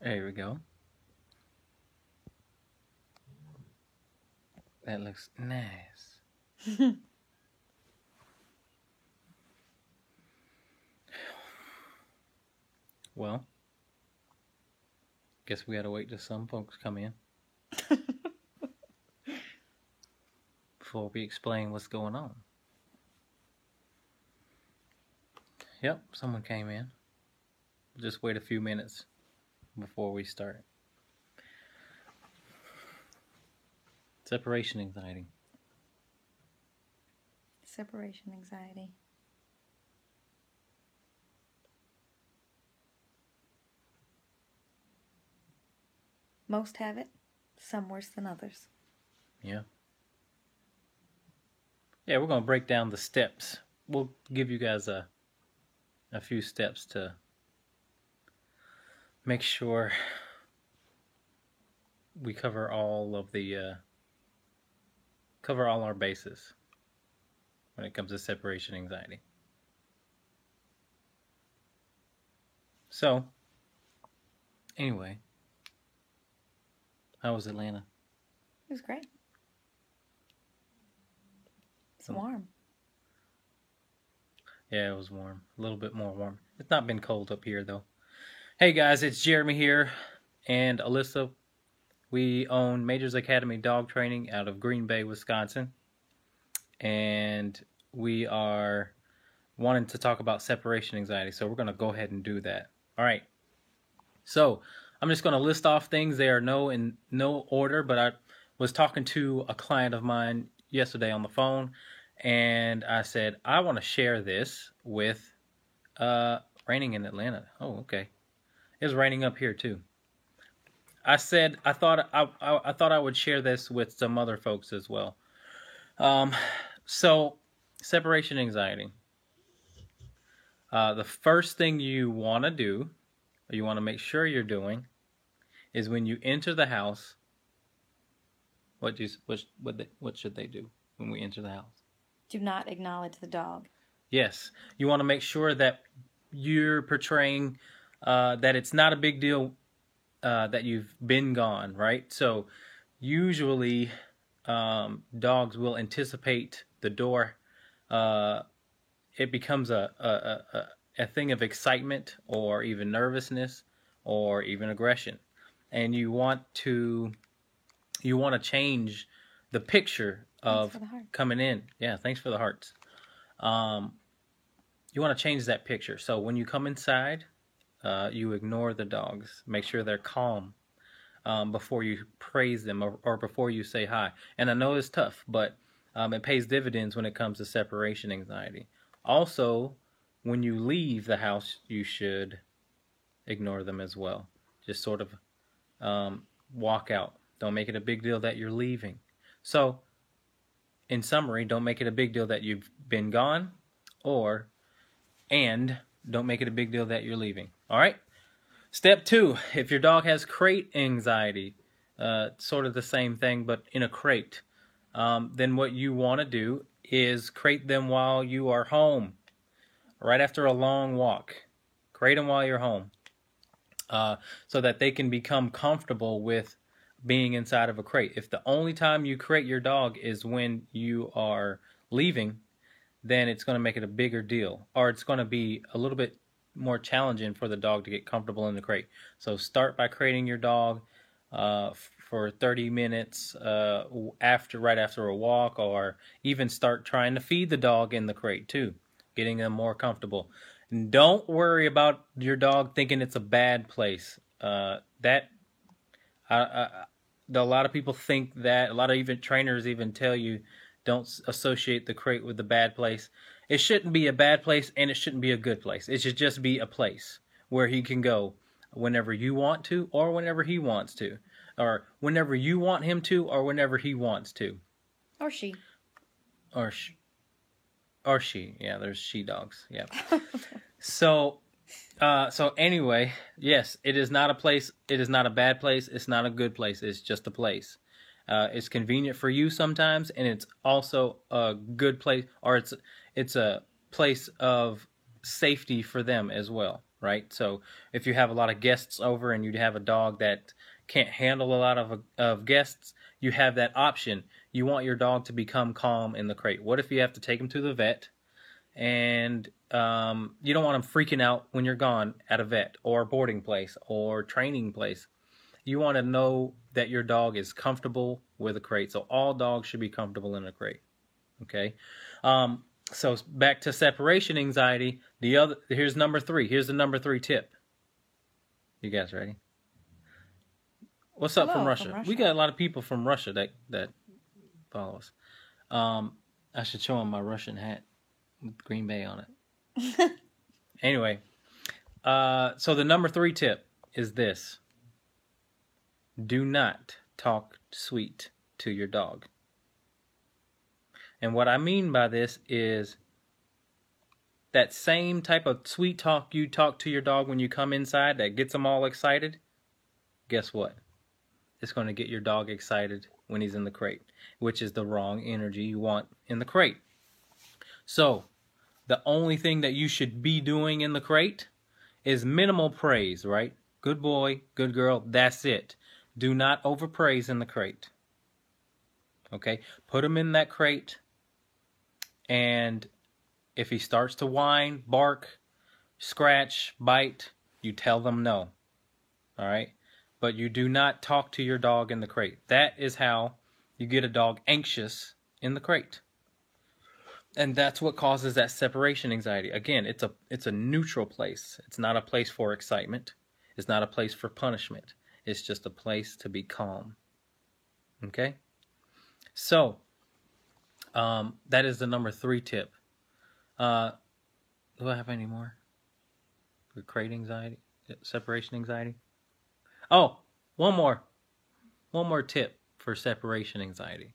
There we go. That looks nice. Well, guess we gotta wait till some folks come in before we explain what's going on. Yep, someone came in. Just wait a few minutes before we start. Separation anxiety. Separation anxiety. Most have it, some worse than others. Yeah. Yeah, we're going to break down the steps. We'll give you guys a few steps to make sure we cover all of the cover all our bases when it comes to separation anxiety. So, anyway, how was Atlanta? It was great. It's warm. Yeah, it was warm. A little bit more warm. It's not been cold up here, though. Hey, guys, it's Jeremy here and Alyssa. We own Majors Academy Dog Training out of Green Bay, Wisconsin. And we are wanting to talk about separation anxiety, so we're going to go ahead and do that. All right. So I'm just going to list off things. They are in no order, but I was talking to a client of mine yesterday on the phone, and I said, I want to share this with raining in Atlanta. Oh, okay. It was raining up here too. I said I thought I would share this with some other folks as well. So separation anxiety. The first thing you want to do, or you want to make sure you're doing, is when you enter the house. What should they do when we enter the house? Do not acknowledge the dog. Yes, you want to make sure that you're portraying that it's not a big deal that you've been gone, right? So usually dogs will anticipate the door. It becomes a thing of excitement or even nervousness or even aggression, and you want to change the picture of coming in. Yeah, thanks for the hearts. You want to change that picture. So when you come inside, you ignore the dogs. Make sure they're calm before you praise them or before you say hi. And I know it's tough, but it pays dividends when it comes to separation anxiety. Also, when you leave the house, you should ignore them as well. Just sort of walk out. Don't make it a big deal that you're leaving. So, in summary, don't make it a big deal that you've been gone, and don't make it a big deal that you're leaving. All right? Step 2, if your dog has crate anxiety, sort of the same thing, but in a crate, then what you want to do is crate them while you are home, right after a long walk. Crate them while you're home, so that they can become comfortable with being inside of a crate. If the only time you crate your dog is when you are leaving, then it's going to make it a bigger deal, or it's going to be a little bit more challenging for the dog to get comfortable in the crate. So start by crating your dog for 30 minutes right after a walk, or even start trying to feed the dog in the crate too, getting them more comfortable. And don't worry about your dog thinking it's a bad place. A lot of people think that. A lot of even trainers even tell you don't associate the crate with the bad place. It shouldn't be a bad place, and it shouldn't be a good place. It should just be a place where he can go whenever you want to, or whenever he wants to, or whenever you want him to, or whenever he wants to. Or she. Or she. Yeah, there's she dogs. Yeah. So anyway, yes, it is not a place. It is not a bad place. It's not a good place. It's just a place. It's convenient for you sometimes, and it's also a good place, or it's a place of safety for them as well, right? So if you have a lot of guests over and you have a dog that can't handle a lot of guests, you have that option. You want your dog to become calm in the crate. What if you have to take him to the vet and you don't want him freaking out when you're gone at a vet or boarding place or training place? You want to know that your dog is comfortable with a crate. So all dogs should be comfortable in a crate. Okay. So back to separation anxiety. Here's number 3. Here's the number 3 tip. You guys ready? What's up from Russia? We got a lot of people from Russia that follow us. I should show them my Russian hat with Green Bay on it. Anyway, so the number 3 tip is this. Do not talk sweet to your dog. And what I mean by this is that same type of sweet talk you talk to your dog when you come inside that gets them all excited. Guess what? It's going to get your dog excited when he's in the crate, which is the wrong energy you want in the crate. So, the only thing that you should be doing in the crate is minimal praise, right? Good boy, good girl, that's it. Do not overpraise in the crate. Okay? Put him in that crate, and if he starts to whine, bark, scratch, bite, you tell them no. All right? But you do not talk to your dog in the crate. That is how you get a dog anxious in the crate. And that's what causes that separation anxiety. Again, it's a neutral place. It's not a place for excitement. It's not a place for punishment. It's just a place to be calm. Okay? So, that is the number 3 tip. Do I have any more? For crate anxiety? Separation anxiety? Oh, one more tip for separation anxiety.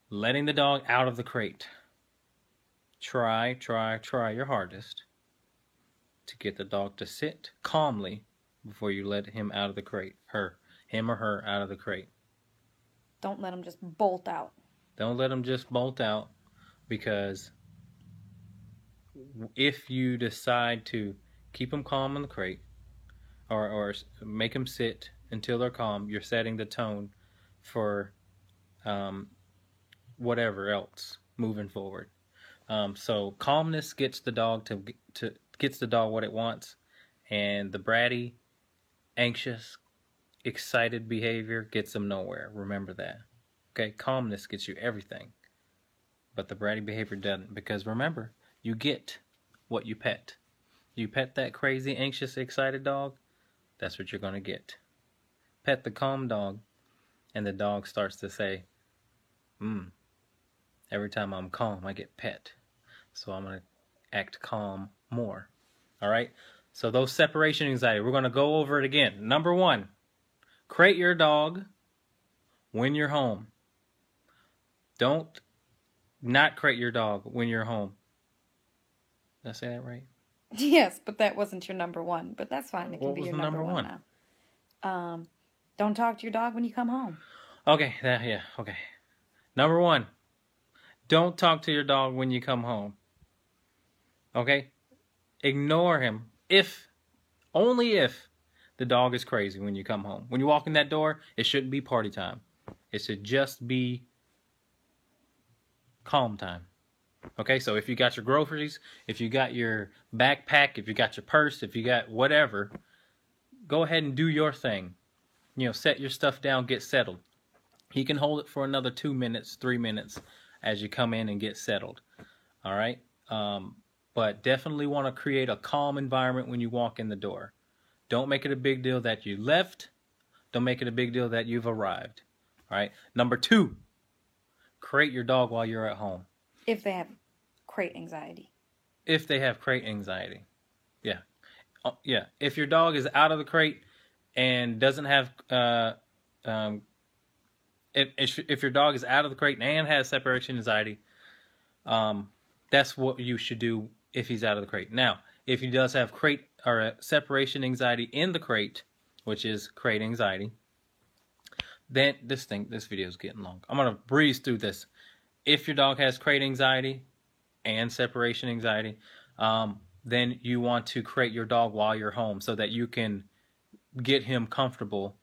Letting the dog out of the crate. Try your hardest to get the dog to sit calmly before you let him out of the crate. Him or her out of the crate. Don't let him just bolt out. Don't let him just bolt out, because if you decide to keep them calm in the crate, or make them sit until they're calm, you're setting the tone for whatever else moving forward. So calmness gets the dog gets the dog what it wants, and the bratty, anxious, excited behavior gets them nowhere. Remember that. Okay, calmness gets you everything, but the bratty behavior doesn't, because remember, you get what you pet. You pet that crazy, anxious, excited dog, that's what you're going to get. Pet the calm dog, and the dog starts to say, every time I'm calm, I get pet. So I'm going to act calm more. All right? So those separation anxiety, we're going to go over it again. Number 1, crate your dog when you're home. Don't not crate your dog when you're home. Did I say that right? Yes, but that wasn't your number 1. But that's fine. It can be your number one now. Don't talk to your dog when you come home. Okay, okay. Number 1, don't talk to your dog when you come home. Okay? Ignore him only if the dog is crazy when you come home. When you walk in that door, it shouldn't be party time. It should just be calm time. Okay, so if you got your groceries, if you got your backpack, if you got your purse, if you got whatever, go ahead and do your thing. Set your stuff down, get settled. He can hold it for another 2 minutes, 3 minutes as you come in and get settled. All right? But definitely want to create a calm environment when you walk in the door. Don't make it a big deal that you left. Don't make it a big deal that you've arrived. All right? Number 2, crate your dog while you're at home. If they have crate anxiety. If they have crate anxiety. Yeah. Yeah. If your dog is out of the crate and doesn't have... If your dog is out of the crate and has separation anxiety, that's what you should do if he's out of the crate. Now, if he does have crate or separation anxiety in the crate, which is crate anxiety, then this video is getting long. I'm going to breeze through this. If your dog has crate anxiety and separation anxiety, then you want to crate your dog while you're home so that you can get him comfortable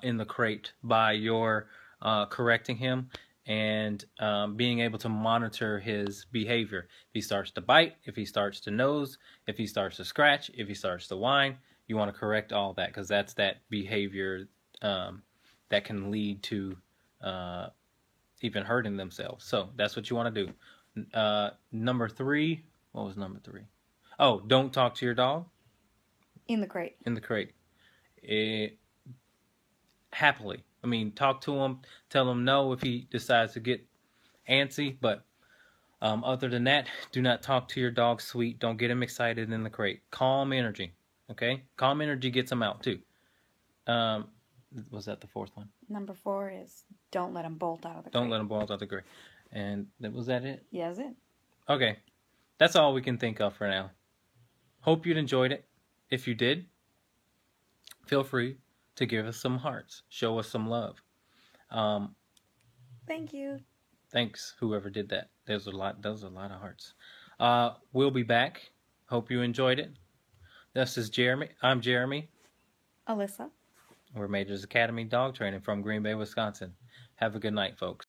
in the crate by your correcting him and being able to monitor his behavior. If he starts to bite, if he starts to nose, if he starts to scratch, if he starts to whine, you want to correct all that because that's that behavior that can lead to even hurting themselves. So that's what you want to do. Number 3, what was number 3? Oh, don't talk to your dog. In the crate. In the crate. Happily. I mean, talk to him, tell him no if he decides to get antsy, but other than that, do not talk to your dog sweet. Don't get him excited in the crate. Calm energy, okay? Calm energy gets him out too. Was that the 4th one? Number 4 is don't let him bolt out of the crate. Don't let him bolt out of the crate. And was that it? Yeah, that's it. Okay. That's all we can think of for now. Hope you'd enjoyed it. If you did, feel free to give us some hearts. Show us some love. Thank you. Thanks, whoever did that. Those are a lot of hearts. We'll be back. Hope you enjoyed it. This is Jeremy. I'm Jeremy. Alyssa. We're Majors Academy Dog Training from Green Bay, Wisconsin. Have a good night, folks.